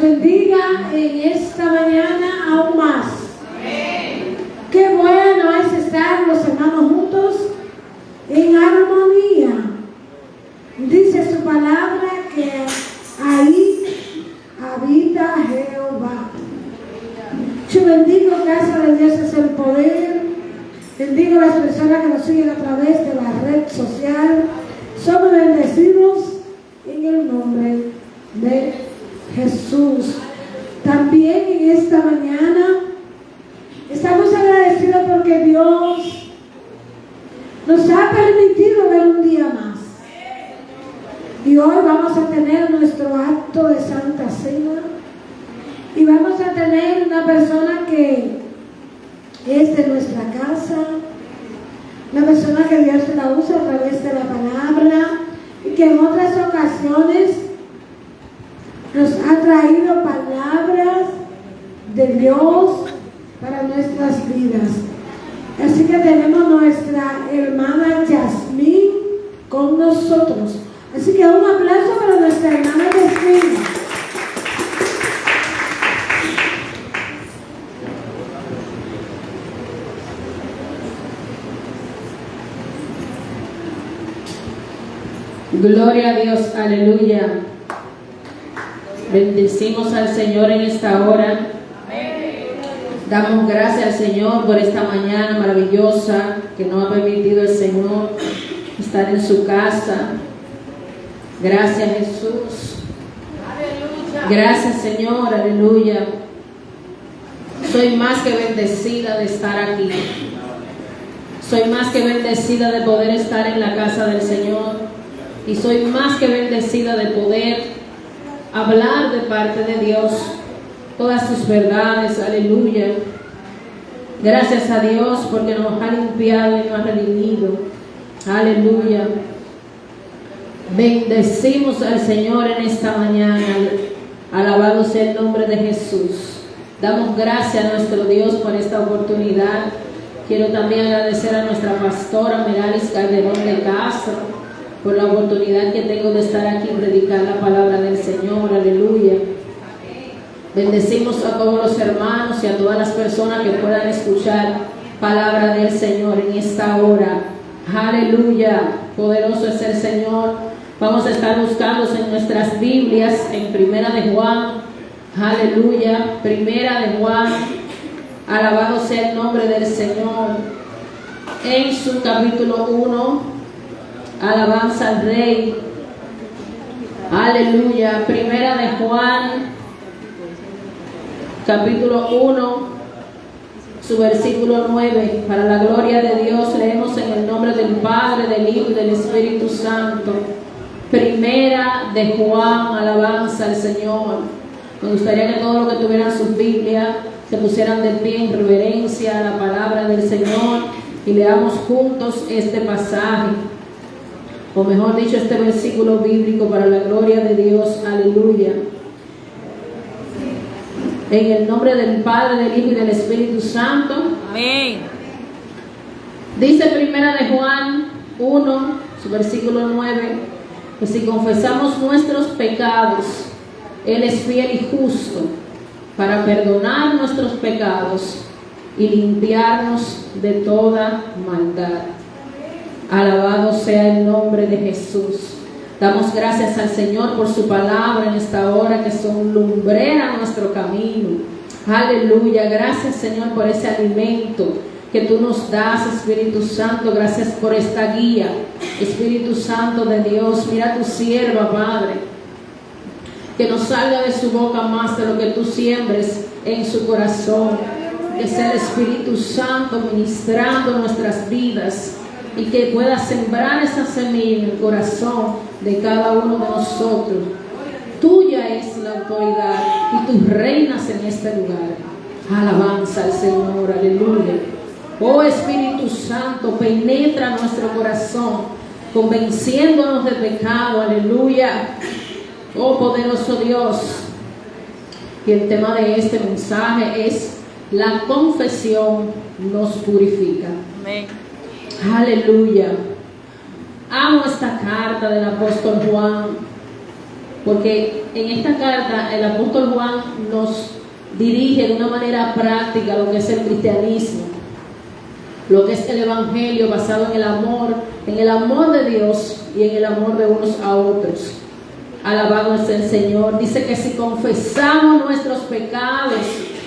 bendiga en esta mañana aún más. Amén. Qué bueno es estar los hermanos juntos en armonía. Dice su palabra que ahí habita Jehová. Yo bendigo, casa de Dios es el poder. Bendigo a las personas que nos siguen a través de la red social. Somos bendecidos en el nombre de Jesús. También en esta mañana estamos agradecidos porque Dios nos ha permitido ver un día más. Y hoy vamos a tener nuestro acto de Santa Cena. Y vamos a tener una persona que es de nuestra casa, una persona que Dios la usa a través de la palabra y que en otras ocasiones nos ha traído palabras de Dios para nuestras vidas. Así que tenemos nuestra hermana Yasmín con nosotros. Así que un aplauso para nuestra hermana Yasmín. Gloria a Dios, aleluya. Bendecimos al Señor en esta hora. Damos gracias al Señor por esta mañana maravillosa que nos ha permitido el Señor estar en su casa. Gracias, Jesús. Gracias, Señor, aleluya. Soy más que bendecida de estar aquí. Soy más que bendecida de poder estar en la casa del Señor. Y soy más que bendecida de poder hablar de parte de Dios todas sus verdades, aleluya. Gracias a Dios porque nos ha limpiado y nos ha redimido, aleluya. Bendecimos al Señor en esta mañana, alabado sea el nombre de Jesús. Damos gracias a nuestro Dios por esta oportunidad. Quiero también agradecer a nuestra pastora Meralis Calderón de Castro por la oportunidad que tengo de estar aquí y predicar la palabra del Señor, aleluya. Bendecimos a todos los hermanos y a todas las personas que puedan escuchar palabra del Señor en esta hora, aleluya. Poderoso es el Señor. Vamos a estar buscando en nuestras Biblias en Primera de Juan, aleluya. Primera de Juan, alabado sea el nombre del Señor. En su capítulo 1, alabanza al Rey, aleluya. Primera de Juan, capítulo 1, su versículo 9. Para la gloria de Dios leemos en el nombre del Padre, del Hijo y del Espíritu Santo. Primera de Juan, alabanza al Señor. Me gustaría que todos los que tuvieran sus Biblias se pusieran de pie en reverencia a la palabra del Señor y leamos juntos este pasaje, o mejor dicho, este versículo bíblico, para la gloria de Dios, aleluya. En el nombre del Padre, del Hijo y del Espíritu Santo. Amén. Dice Primera de Juan 1, su versículo 9, que si confesamos nuestros pecados, Él es fiel y justo para perdonar nuestros pecados y limpiarnos de toda maldad. Alabado sea el nombre de Jesús. Damos gracias al Señor por su palabra en esta hora, que son lumbrera nuestro camino. Aleluya. Gracias, Señor, por ese alimento que tú nos das, Espíritu Santo. Gracias por esta guía, Espíritu Santo de Dios. Mira a tu sierva, Padre, que no salga de su boca más de lo que tú siembres en su corazón. Que sea el Espíritu Santo ministrando nuestras vidas y que pueda sembrar esa semilla en el corazón de cada uno de nosotros. Tuya es la autoridad y tú reinas en este lugar. Alabanza al Señor, aleluya. Oh Espíritu Santo, penetra nuestro corazón, convenciéndonos de pecado, aleluya. Oh poderoso Dios. Y el tema de este mensaje es: la confesión nos purifica. Amén. Aleluya. Amo esta carta del apóstol Juan. porque en esta carta el apóstol Juan nos dirige de una manera práctica lo que es el cristianismo, lo que es el evangelio basado en el amor de Dios y en el amor de unos a otros. Alabado es el Señor. Dice que si confesamos nuestros pecados,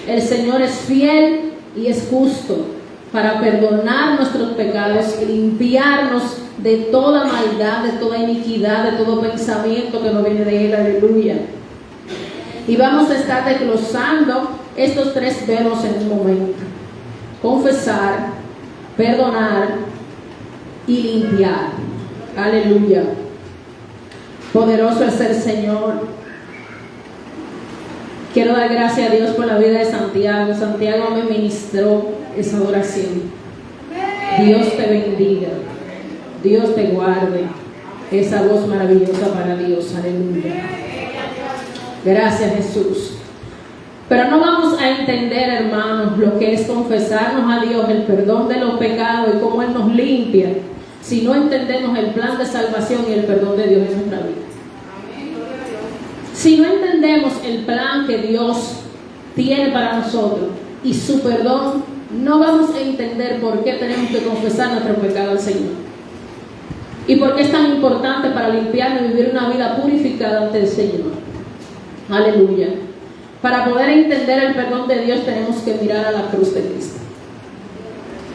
el Señor es fiel y es justo para perdonar nuestros pecados y limpiarnos de toda maldad, de toda iniquidad, de todo pensamiento que no viene de Él. Aleluya. Y vamos a estar desglosando estos tres verbos en un momento: confesar, perdonar y limpiar. Aleluya. Poderoso es el Señor. Quiero dar gracias a Dios por la vida de Santiago. Santiago me ministró esa oración. Dios te bendiga, Dios te guarde. Esa voz maravillosa para Dios. Aleluya. Gracias, Jesús. Pero no vamos a entender, hermanos, lo que es confesarnos a Dios, el perdón de los pecados y cómo Él nos limpia, si no entendemos el plan de salvación y el perdón de Dios en nuestra vida. Si no entendemos el plan que Dios tiene para nosotros y su perdón, no vamos a entender por qué tenemos que confesar nuestro pecado al Señor y por qué es tan importante para limpiarnos y vivir una vida purificada ante el Señor. Aleluya. Para poder entender el perdón de Dios tenemos que mirar a la cruz de Cristo.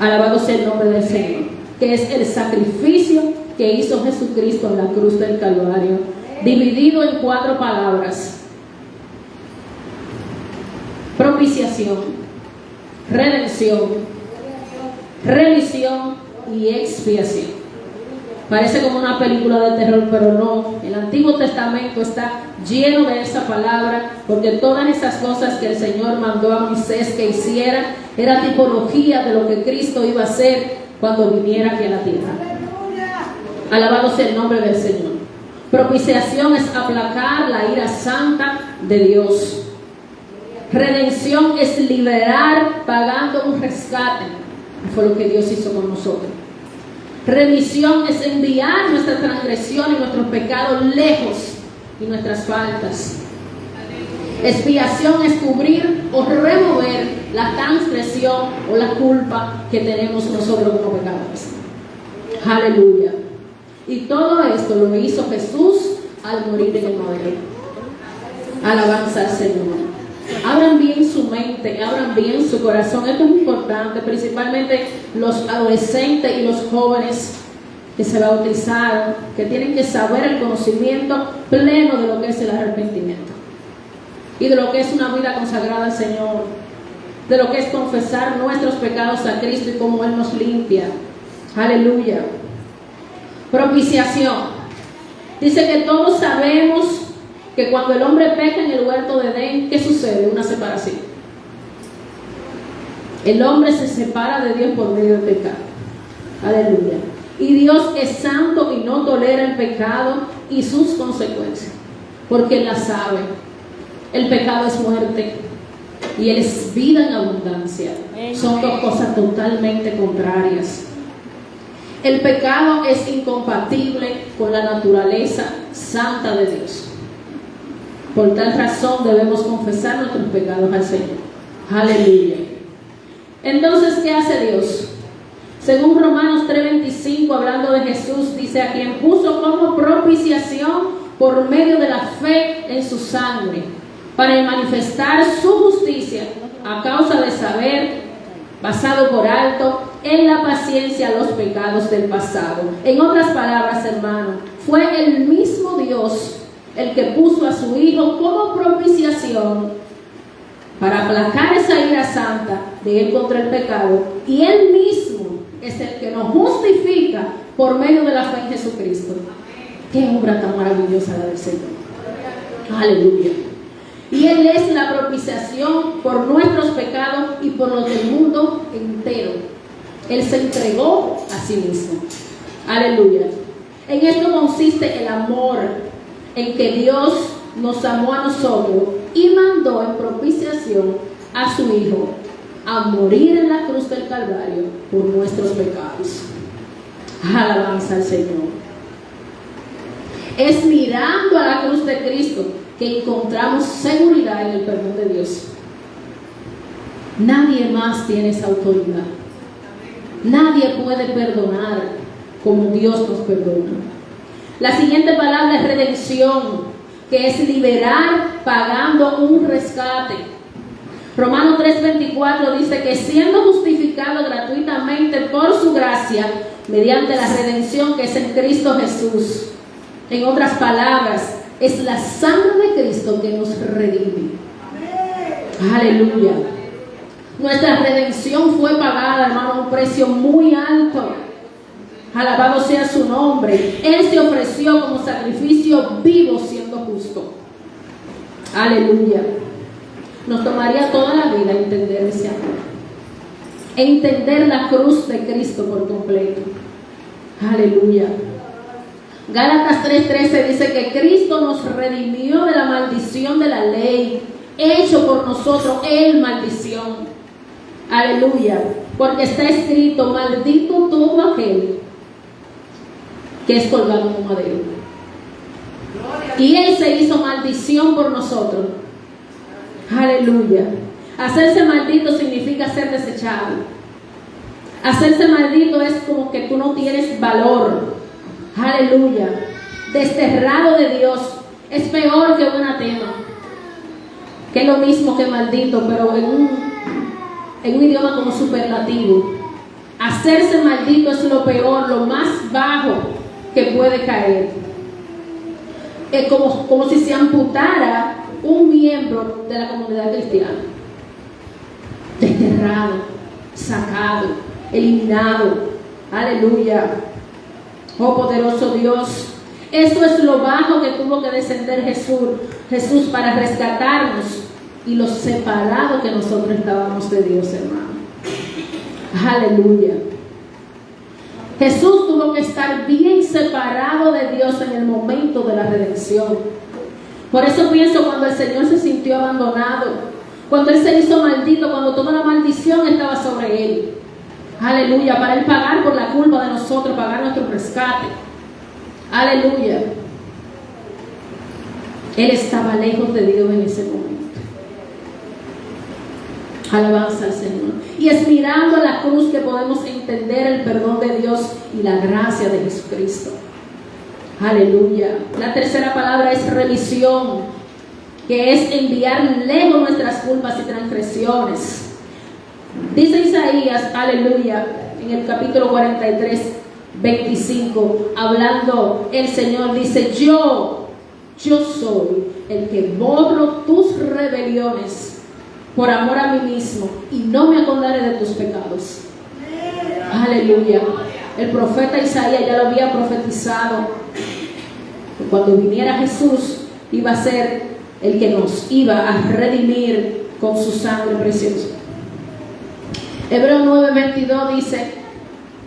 Alabado sea el nombre del Señor, que es el sacrificio que hizo Jesucristo en la cruz del Calvario, dividido en 4 palabras: propiciación, redención, remisión y expiación. Parece como una película de terror, pero no. El Antiguo Testamento está lleno de esa palabra, porque todas esas cosas que el Señor mandó a Moisés que hiciera era tipología de lo que Cristo iba a hacer cuando viniera aquí a la tierra. Alabado sea el nombre del Señor. Propiciación es aplacar la ira santa de Dios. Redención es liberar pagando un rescate. Fue lo que Dios hizo con nosotros. Remisión es enviar nuestra transgresión y nuestros pecados lejos y nuestras faltas. Expiación es cubrir o remover la transgresión o la culpa que tenemos nosotros como pecadores. Aleluya. Y todo esto lo hizo Jesús al morir en el madero. Alabanza al Señor. Abran bien su mente, abran bien su corazón. Esto es importante, principalmente los adolescentes y los jóvenes que se bautizaron, que tienen que saber el conocimiento pleno de lo que es el arrepentimiento y de lo que es una vida consagrada al Señor, de lo que es confesar nuestros pecados a Cristo y cómo Él nos limpia. Aleluya. Propiciación. Dice que todos sabemos que cuando el hombre peca en el huerto de Edén, ¿qué sucede? Una separación. El hombre se separa de Dios por medio del pecado. Aleluya. Y Dios es santo y no tolera el pecado y sus consecuencias, porque Él la sabe. El pecado es muerte y Él es vida en abundancia. Son dos cosas totalmente contrarias. El pecado es incompatible con la naturaleza santa de Dios. Por tal razón debemos confesar nuestros pecados al Señor. Aleluya. Entonces, ¿qué hace Dios? Según Romanos 3:25, hablando de Jesús, dice: a quien puso como propiciación por medio de la fe en su sangre, para manifestar su justicia a causa de saber, pasado por alto, en la paciencia los pecados del pasado. En otras palabras, hermano, fue el mismo Dios el que puso a su Hijo como propiciación para aplacar esa ira santa de Él contra el pecado, y Él mismo es el que nos justifica por medio de la fe en Jesucristo. Qué obra tan maravillosa la del Señor. Aleluya. Y Él es la propiciación por nuestros pecados y por los del mundo entero. Él se entregó a sí mismo. Aleluya. En esto consiste el amor, en que Dios nos amó a nosotros y mandó en propiciación a su Hijo a morir en la cruz del Calvario por nuestros pecados. Alabanza al Señor. Es mirando a la cruz de Cristo que encontramos seguridad en el perdón de Dios. Nadie más tiene esa autoridad. Nadie puede perdonar como Dios nos perdona. La siguiente palabra es redención, que es liberar pagando un rescate. Romanos 3:24 dice que siendo justificado gratuitamente por su gracia, mediante la redención que es en Cristo Jesús. En otras palabras, es la sangre de Cristo que nos redime. Aleluya. Nuestra redención fue pagada, hermano, a un precio muy alto. Alabado sea su nombre. Él se ofreció como sacrificio vivo siendo justo. Aleluya. Nos tomaría toda la vida entender ese amor. Entender la cruz de Cristo por completo. Aleluya. Gálatas 3:13 dice que Cristo nos redimió de la maldición de la ley, hecho por nosotros el maldición. Aleluya. Porque está escrito: maldito todo aquel que es colgado en un madero. Y Él se hizo maldición por nosotros. Aleluya. Hacerse maldito significa ser desechado. Hacerse maldito es como que tú no tienes valor. Aleluya. Desterrado de Dios. Es peor que un anatema, que es lo mismo que maldito, pero en un idioma como superlativo. Hacerse maldito es lo peor, lo más bajo que puede caer. Es como si se amputara un miembro de la comunidad cristiana. Desterrado, sacado, eliminado. Aleluya. Oh poderoso Dios. Esto es lo bajo que tuvo que descender Jesús para rescatarnos y lo separado que nosotros estábamos de Dios, hermano. Aleluya. Jesús tuvo que estar bien separado de Dios en el momento de la redención. Por eso pienso cuando el Señor se sintió abandonado, cuando Él se hizo maldito, cuando toda la maldición estaba sobre Él. Aleluya, para Él pagar por la culpa de nosotros, pagar nuestro rescate. Aleluya. Él estaba lejos de Dios en ese momento. Alabanza al Señor. Y es mirando a la cruz que podemos entender el perdón de Dios y la gracia de Jesucristo. Aleluya. La tercera palabra es remisión, que es enviar lejos nuestras culpas y transgresiones. Dice Isaías, aleluya, en el capítulo 43, 25, hablando el Señor, dice: yo soy el que borro tus rebeliones por amor a mí mismo y no me acordaré de tus pecados. Aleluya. El profeta Isaías ya lo había profetizado, que cuando viniera Jesús iba a ser el que nos iba a redimir con su sangre preciosa. Hebreos 9:22 dice: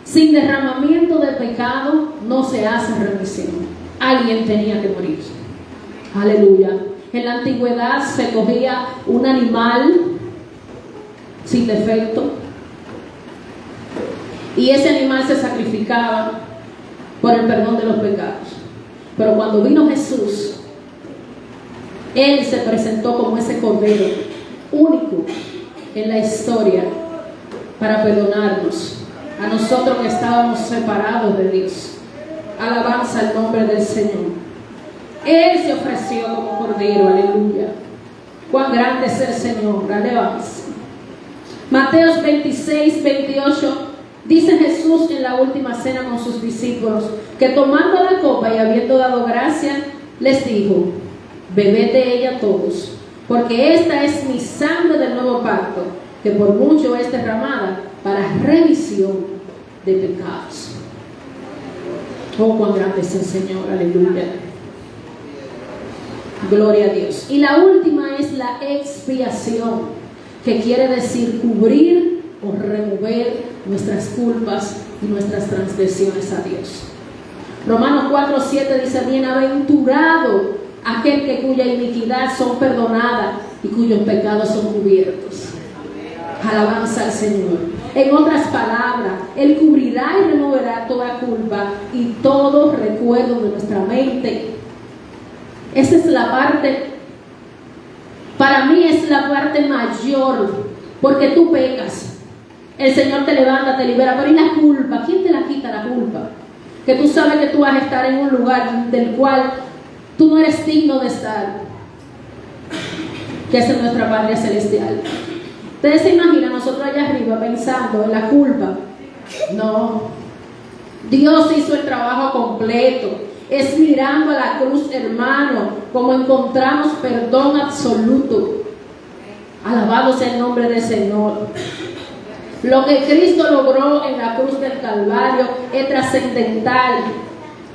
sin derramamiento de pecado no se hace remisión. Alguien tenía que morir. Aleluya. En la antigüedad se cogía un animal sin defecto y ese animal se sacrificaba por el perdón de los pecados. Pero cuando vino Jesús, Él se presentó como ese cordero único en la historia para perdonarnos a nosotros que estábamos separados de Dios. Alabanza al nombre del Señor. Él se ofreció como cordero, aleluya. Cuán grande es el Señor, alabanza. Mateos 26:28 dice Jesús en la última cena con sus discípulos que tomando la copa y habiendo dado gracia, les dijo: bebed de ella todos, porque esta es mi sangre del nuevo pacto, que por mucho es derramada para remisión de pecados. Oh, cuán grande es el Señor, aleluya. Gloria a Dios. Y la última es la expiación, que quiere decir cubrir o remover nuestras culpas y nuestras transgresiones a Dios. Romanos 4:7 dice: bienaventurado aquel que cuya iniquidad son perdonadas y cuyos pecados son cubiertos. Alabanza al Señor. En otras palabras, Él cubrirá y removerá toda culpa y todo recuerdo de nuestra mente Esa es la parte, para mí es la parte mayor, porque tú pecas. El Señor te levanta, te libera, pero ¿y la culpa? ¿Quién te la quita la culpa? Que tú sabes que tú vas a estar en un lugar del cual tú no eres digno de estar, que es en nuestra patria celestial. Ustedes se imaginan nosotros allá arriba pensando en la culpa. No, Dios hizo el trabajo completo. Es mirando a la cruz, hermano, como encontramos perdón absoluto. Alabado sea el nombre del Señor. Lo que Cristo logró en la cruz del Calvario es trascendental.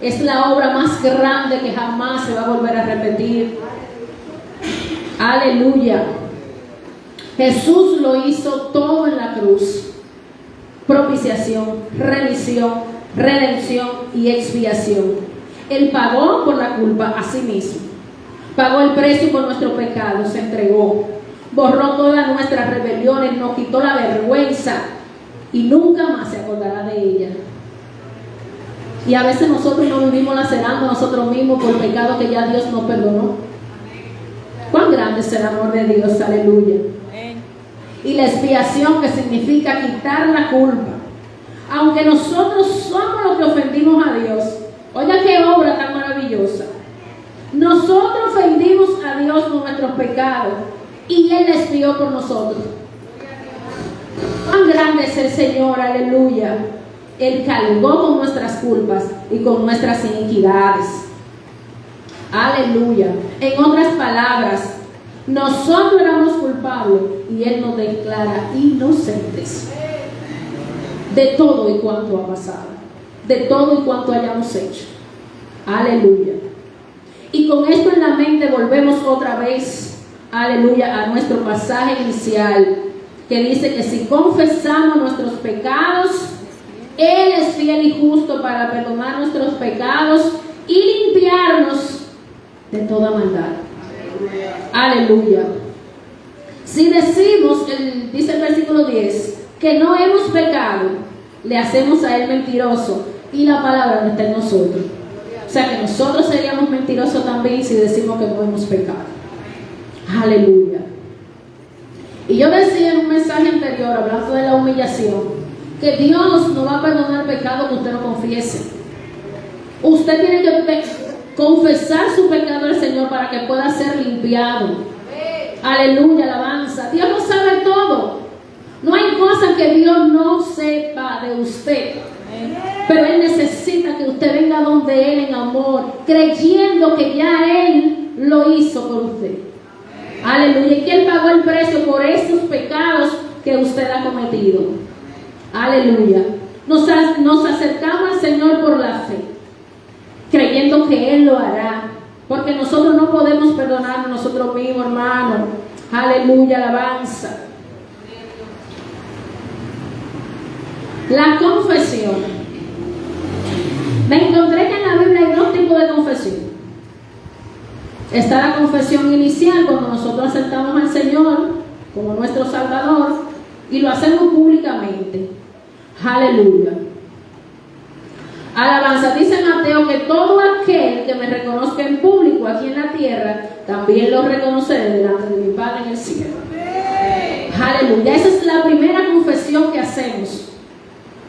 Es la obra más grande que jamás se va a volver a repetir. Aleluya. Jesús lo hizo todo en la cruz. Propiciación, remisión, redención y expiación. Él pagó por la culpa a sí mismo. Pagó el precio por nuestro pecado, se entregó. Borró todas nuestras rebeliones, nos quitó la vergüenza y nunca más se acordará de ella. Y a veces nosotros nos vivimos lacerando a nosotros mismos por pecado que ya Dios nos perdonó. ¿Cuán grande es el amor de Dios? Aleluya. Y la expiación, que significa quitar la culpa. Aunque nosotros somos los que ofendimos a Dios, oiga qué obra tan maravillosa. Nosotros ofendimos a Dios con nuestros pecados y Él expió por nosotros. Cuán grande es el Señor, aleluya. Él cargó con nuestras culpas y con nuestras iniquidades. Aleluya. En otras palabras, nosotros éramos culpables y Él nos declara inocentes de todo y cuanto ha pasado, de todo y cuanto hayamos hecho. Aleluya. Y con esto en la mente volvemos otra vez, aleluya, a nuestro pasaje inicial, que dice que si confesamos nuestros pecados, Él es fiel y justo para perdonar nuestros pecados y limpiarnos de toda maldad. Aleluya. Si decimos, dice el versículo 10, que no hemos pecado, le hacemos a Él mentiroso y la palabra no está en nosotros. O sea que nosotros seríamos mentirosos también si decimos que no hemos pecado. Aleluya. Y yo decía en un mensaje anterior, hablando de la humillación, que Dios no va a perdonar pecado que usted no confiese. Usted tiene que confesar su pecado al Señor para que pueda ser limpiado. Aleluya, alabanza. Dios lo sabe todo. No hay cosa que Dios no sepa de usted. Pero Él necesita que usted venga donde Él en amor, creyendo que ya Él lo hizo por usted. Aleluya. Y que Él pagó el precio por esos pecados que usted ha cometido. Aleluya. Nos acercamos al Señor por la fe, creyendo que Él lo hará, porque nosotros no podemos perdonar a nosotros mismos, hermano. Aleluya, alabanza. La confesión. Me encontré que en la Biblia hay dos tipos de confesión. Está la confesión inicial, cuando nosotros aceptamos al Señor como nuestro Salvador y lo hacemos públicamente. Aleluya. Alabanza. Dice Mateo que todo aquel que me reconozca en público aquí en la tierra, también lo reconoceré delante de mi Padre en el cielo. Aleluya. Esa es la primera confesión que hacemos.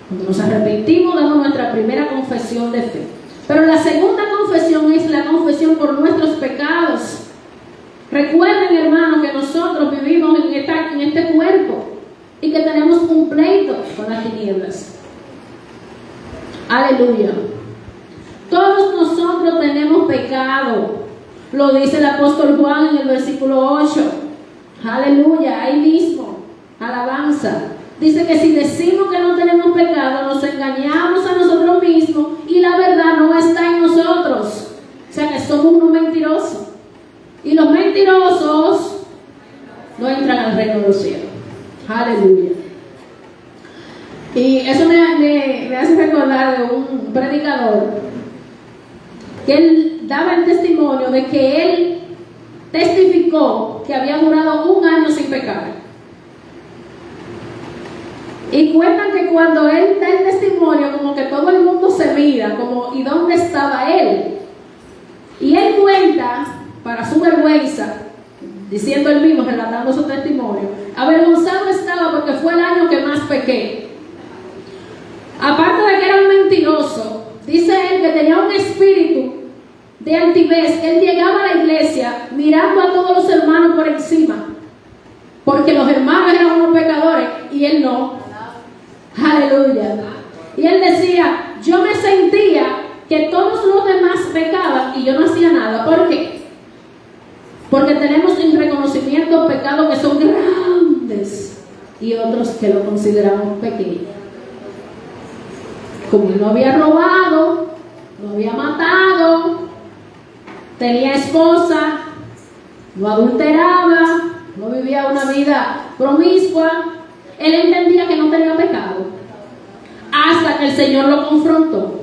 Cuando nos arrepentimos, damos nuestra primera confesión de fe. Pero la segunda confesión es la confesión por nuestros pecados. Recuerden, hermanos, que nosotros vivimos en este cuerpo y que tenemos un pleito con las tinieblas. Aleluya. Todos nosotros tenemos pecado. Lo dice el apóstol Juan en el versículo 8. Aleluya, ahí mismo. Alabanza. Dice que si decimos que no tenemos pecado, nos engañamos a nosotros mismos y la verdad no está en nosotros. O sea que somos unos mentirosos. Y los mentirosos no entran al reino de los cielos. Aleluya. Y eso me hace recordar de un predicador que él daba el testimonio de que él testificó que había durado 1 año sin pecar. Y cuentan que cuando él da el testimonio, como que todo el mundo se mira, como ¿y dónde estaba él? Y él cuenta para su vergüenza, diciendo él mismo, relatando su testimonio, avergonzado estaba porque fue el año que más pequé. Aparte de que era un mentiroso, dice él que tenía un espíritu de altivez. Él llegaba a la iglesia mirando a todos los hermanos por encima, porque los hermanos eran unos pecadores y él no. Aleluya. Y él decía, yo me sentía que todos los demás pecaban y yo no hacía nada. ¿Por qué? Porque tenemos en reconocimiento pecados que son grandes y otros que lo consideramos pequeños. Como él no había robado, no había matado, tenía esposa, no adulteraba, no vivía una vida promiscua, él entendía que no tenía pecado, hasta que el Señor lo confrontó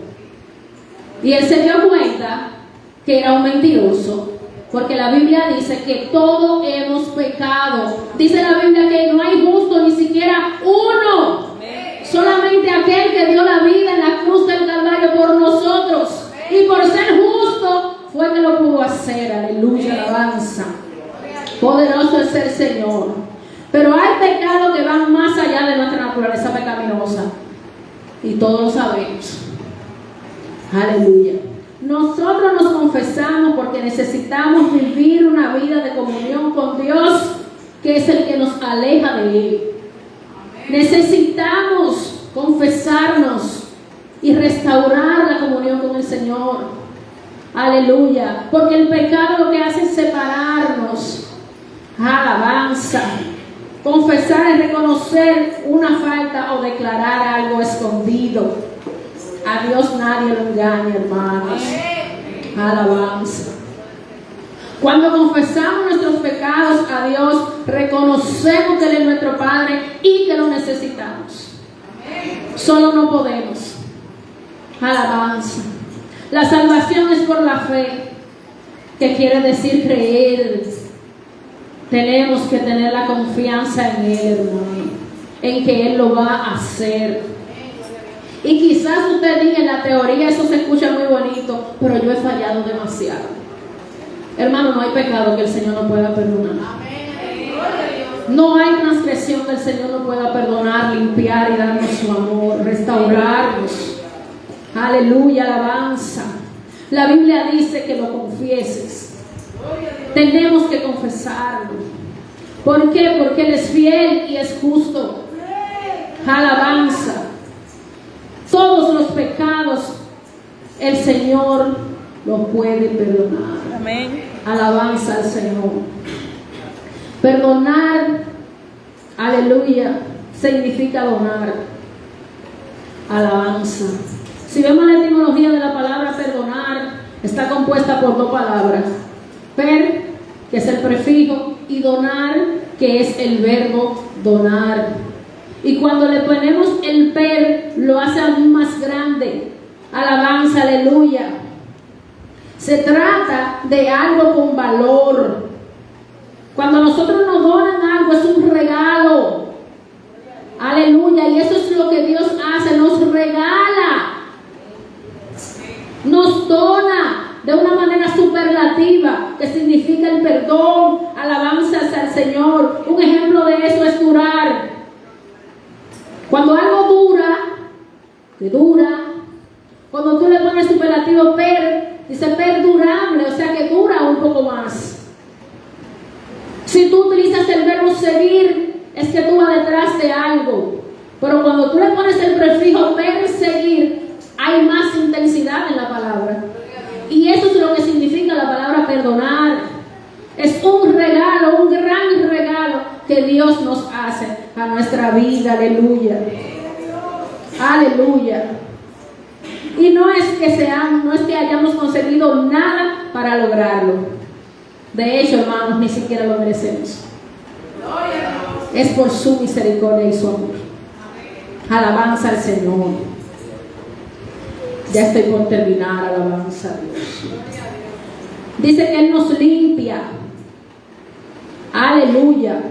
y él se dio cuenta que era un mentiroso, porque la Biblia dice que todos hemos pecado. Dice la Biblia que no hay justo ni siquiera uno, solamente aquel que dio la vida en la cruz del Calvario por nosotros, y por ser justo fue que lo pudo hacer. Aleluya, alabanza. Poderoso es el Señor. Pero hay pecados que van más allá de nuestra naturaleza pecaminosa, y todos lo sabemos. Aleluya. Nosotros nos confesamos porque necesitamos vivir una vida de comunión con Dios, que es el que nos aleja de Él. Necesitamos confesarnos y restaurar la comunión con el Señor. Aleluya. Porque el pecado lo que hace es separarnos. Alabanza. Confesar es reconocer una falta o declarar algo escondido. A Dios nadie lo engaña, hermanos. Alabanza. Cuando confesamos nuestros pecados a Dios, reconocemos que Él es nuestro Padre y que lo necesitamos. Solo no podemos. Alabanza. La salvación es por la fe, que quiere decir creer. Tenemos que tener la confianza en Él, hermano, en que Él lo va a hacer. Y quizás usted diga, en la teoría eso se escucha muy bonito, pero yo he fallado demasiado. Hermano, no hay pecado que el Señor no pueda perdonar. No hay transgresión que el Señor no pueda perdonar, limpiar y darnos su amor, restaurarnos. Aleluya, alabanza. La Biblia dice que lo confieses. Tenemos que confesarlo. ¿Por qué? Porque Él es fiel y es justo. Alabanza. Todos los pecados el Señor los puede perdonar. Amén. Alabanza al Señor. Perdonar, aleluya, significa donar. Alabanza. Si vemos la etimología de la palabra perdonar, está compuesta por dos palabras. Per, que es el prefijo, y donar, que es el verbo donar. Y cuando le ponemos el per, lo hace aún más grande. Alabanza, aleluya. Se trata de algo con valor. Cuando nosotros nos donan algo, es un regalo. Aleluya. Y eso es lo que Dios hace, nos regala. Nos dona de una manera superlativa, que significa el perdón, alabanzas al Señor. Un ejemplo de eso es durar. Cuando algo dura, que dura, cuando tú le pones superlativo per, dice perdurable, o sea que dura un poco más. Si tú utilizas el verbo seguir, es que tú vas detrás de algo. Pero cuando tú le pones el prefijo perseguir, hay más intensidad en la palabra. Y eso es lo que significa la palabra perdonar. Es un regalo, un gran regalo que Dios nos hace a nuestra vida. Aleluya. Aleluya. Y no es que hayamos conseguido nada para lograrlo. De hecho, hermanos, ni siquiera lo merecemos. Es por su misericordia y su amor. Alabanza al Señor. Ya estoy por terminar. Alabanza a Dios. Dice que Él nos limpia. Aleluya.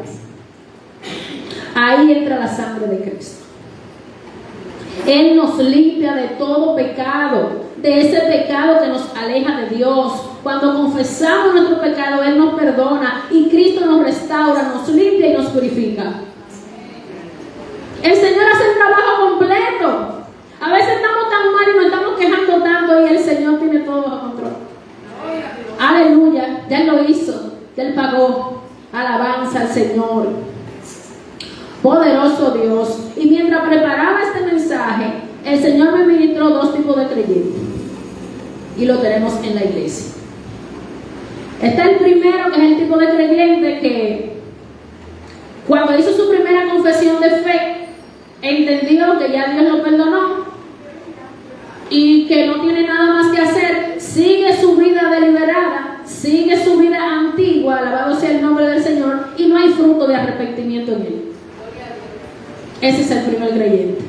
Ahí entra la sangre de Cristo. Él nos limpia de todo pecado, de ese pecado que nos aleja de Dios, cuando confesamos nuestro pecado, Él nos perdona y Cristo nos restaura, nos limpia y nos purifica. El Señor hace el trabajo completo. A veces estamos tan mal y nos estamos quejando tanto y el Señor tiene todo bajo control. Aleluya, ya Él lo hizo, ya Él pagó. Alabanza al Señor. Poderoso Dios. Y mientras preparaba este mensaje, el Señor me ministró dos tipos de creyentes. Y lo tenemos en la iglesia. Está el primero, que es el tipo de creyente que cuando hizo su primera confesión de fe, entendió que ya Dios lo perdonó y que no tiene nada más que hacer, sigue su vida deliberada, sigue su vida antigua, alabado sea el nombre del Señor, y no hay fruto de arrepentimiento en él. Ese es el primer creyente.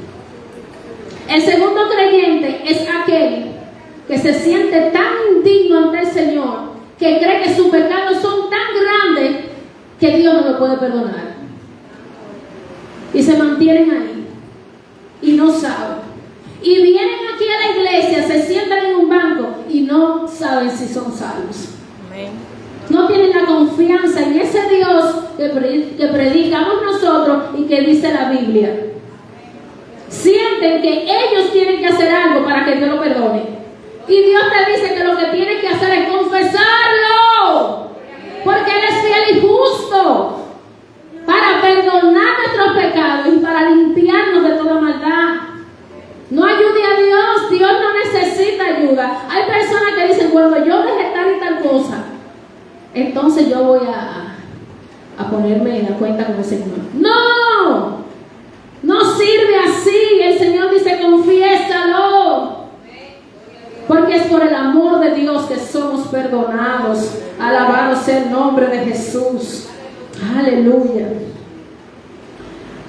El segundo creyente es aquel que se siente tan indigno ante el Señor, que cree que sus pecados son tan grandes que Dios no lo puede perdonar. Y se mantienen ahí y no saben. Y vienen aquí a la iglesia, se sientan en un banco y no saben si son salvos. Amén. No tienen la confianza en ese Dios que predicamos nosotros y que dice la Biblia. Sienten que ellos tienen que hacer algo para que Dios lo perdone. Y Dios te dice que lo que tienes que hacer es confesarlo. Porque Él es fiel y justo para perdonar nuestros pecados y para limpiarnos de toda maldad. No ayude a Dios, Dios no necesita ayuda. Hay personas que dicen, cuando yo deje tal y tal cosa, entonces yo voy a ponerme en la cuenta con el Señor. No, no sirve así. El Señor dice, confiésalo. Porque es por el amor de Dios que somos perdonados. Alabado sea el nombre de Jesús. Aleluya.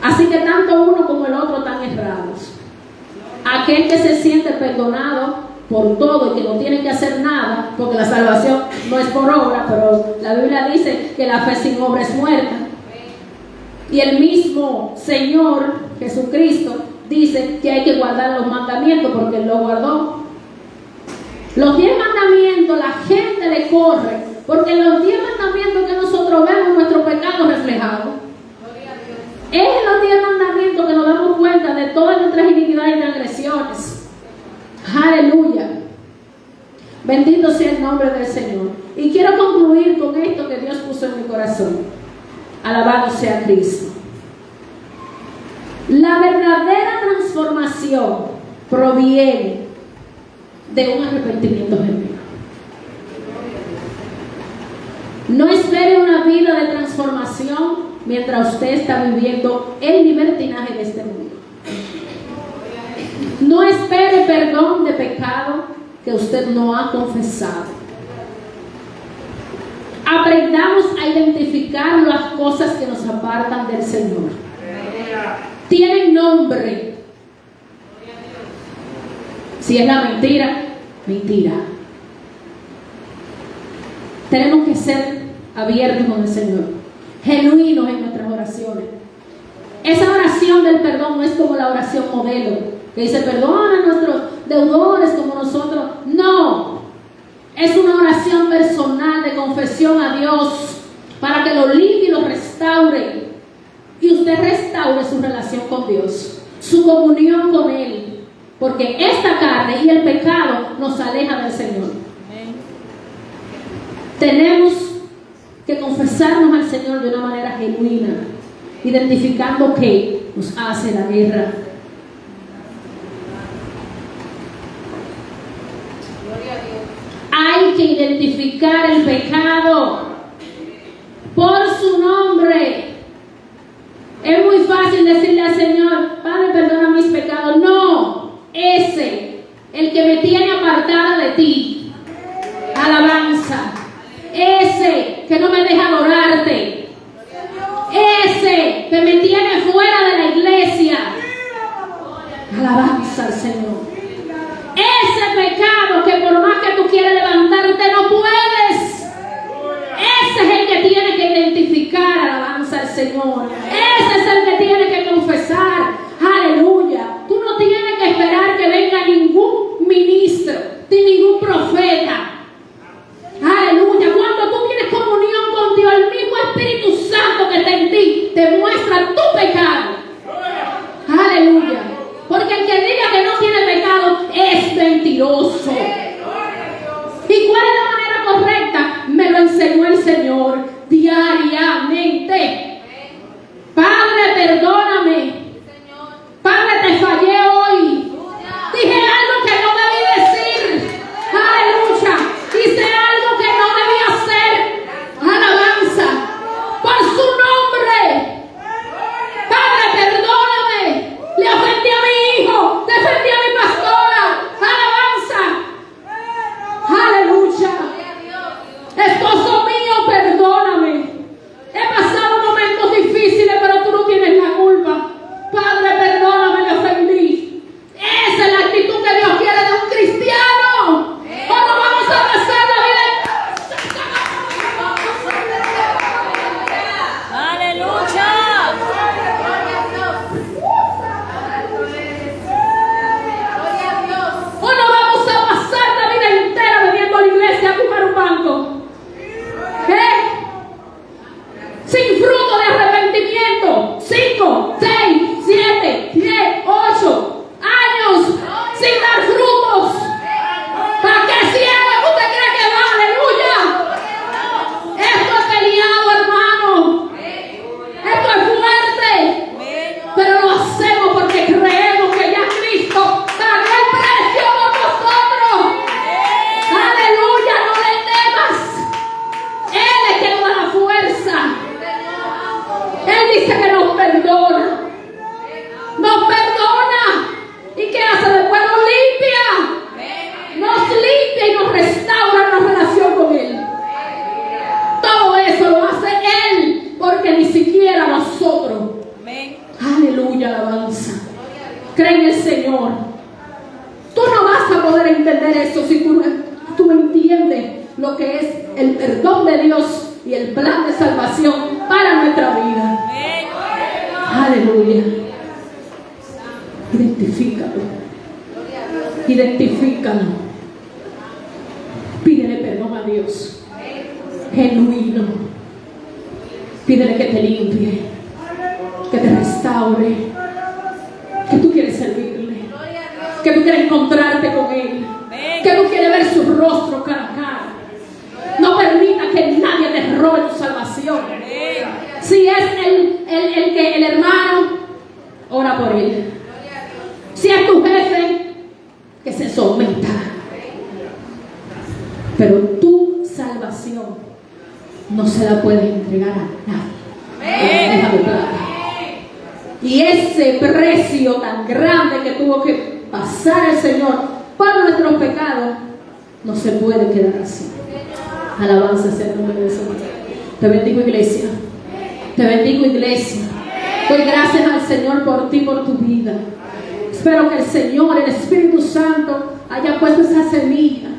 Así que tanto uno como el otro están errados. Aquel que se siente perdonado por todo y que no tiene que hacer nada, porque la salvación no es por obra, pero la Biblia dice que la fe sin obra es muerta. Y el mismo Señor Jesucristo dice que hay que guardar los mandamientos porque Él los guardó. Los 10 mandamientos la gente le corre, porque en los 10 mandamientos que nosotros vemos nuestro pecado reflejado. Es en los 10 mandamientos que nos damos cuenta de todas nuestras iniquidades y transgresiones. Aleluya. Bendito sea el nombre del Señor. Y quiero concluir con esto que Dios puso en mi corazón. Alabado sea Cristo. La verdadera transformación proviene de un arrepentimiento genuino. No espere una vida de transformación mientras usted está viviendo el libertinaje de este mundo. No espere perdón de pecado que usted no ha confesado. Aprendamos a identificar las cosas que nos apartan del Señor. Tienen nombre. Si es la mentira, mentira. Tenemos que ser abiertos con el Señor, genuinos en nuestras oraciones. Esa oración del perdón no es como la oración modelo, que dice perdona a nuestros deudores como nosotros. No, es una oración personal de confesión a Dios para que lo limpie y lo restaure. Y usted restaure su relación con Dios, su comunión con Él, porque esta carne y el pecado nos aleja del Señor. Tenemos que confesarnos al Señor de una manera genuina, identificando que nos hace la guerra. Hay que identificar el pecado por su nombre. Es muy fácil decirle al Señor, Padre, perdona mis pecados. No, ese, el que me tiene apartada de ti. Alabanza. Ese que no me deja adorarte. Ese que me tiene fuera de la iglesia. Alabanza al Señor. Ese pecado que por más que tú quieras levantarte no puedes. Ese es el que tiene que identificar. Alabanza al Señor. Ese es el que tiene que confesar. Aleluya. Tú no tienes que esperar que venga ningún ministro ni ningún profeta. diariamente. Padre, perdóname. Padre, te fallé hoy. Dije algo que no debí decir. Aleluya. Hice algo que no debí hacer. Alabanza. Por su nombre. Padre, perdóname. Le ofendí a mi hijo. Defendí a mi pastora. Alabanza. Aleluya. Esposo mío, perdóname. He pasado momentos difíciles, pero tú no tienes la culpa. Padre, perdóname, le ofendí. Esa es la actitud que Dios quiere de un cristiano. O no vamos a pasar la vida ¡Aleluya! o no vamos a pasar la vida entera viniendo a la iglesia a jugar un banco. Sin fruto de arrepentimiento. 5, 6, 7, 10, 8 años sin dar frutos. ¿Para qué cielo usted cree que va? Aleluya. Esto es peleado, hermano. Esto es fuerte. Pero lo hacemos porque creemos que ya Cristo pagó el precio por nosotros. Aleluya, no le temas. Él es quien nos da la fuerza. Él dice que nos perdona. Nos perdona. ¿Y qué hace después? Nos limpia. Nos limpia y nos restaura la relación con Él. Todo eso lo hace Él, porque ni siquiera nosotros. Aleluya, alabanza. Cree en el Señor. Tú no vas a poder entender eso si tú entiendes lo que es el perdón de Dios y el plan de salvación para nuestra vida. Aleluya. Identifícalo. Identifícalo. Pídele perdón a Dios. Genuino. Pídele que te limpie, que te restaure, que tú quieres servirle, que tú quieres encontrarte con Él, que tú quieres ver su rostro cara a cara. No permita que nadie te robe tu salvación. Si es el hermano, ora por él. Si es tu jefe, que se someta. Pero tu salvación no se la puedes entregar a nadie. Deja de plata. Y ese precio tan grande que tuvo que pasar el Señor por nuestros pecados no se puede quedar así. Alabanza sea el nombre del Señor. Te bendigo, iglesia. Te bendigo, iglesia. Doy gracias al Señor por ti, por tu vida. Espero que el Señor, el Espíritu Santo, haya puesto esa semilla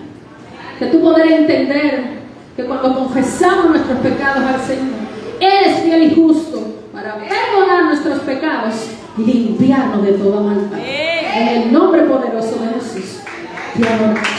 de tu poder entender que cuando confesamos nuestros pecados al Señor, Él es fiel y justo para perdonar nuestros pecados y limpiarnos de toda maldad. En el nombre poderoso de Jesús. Te adoramos.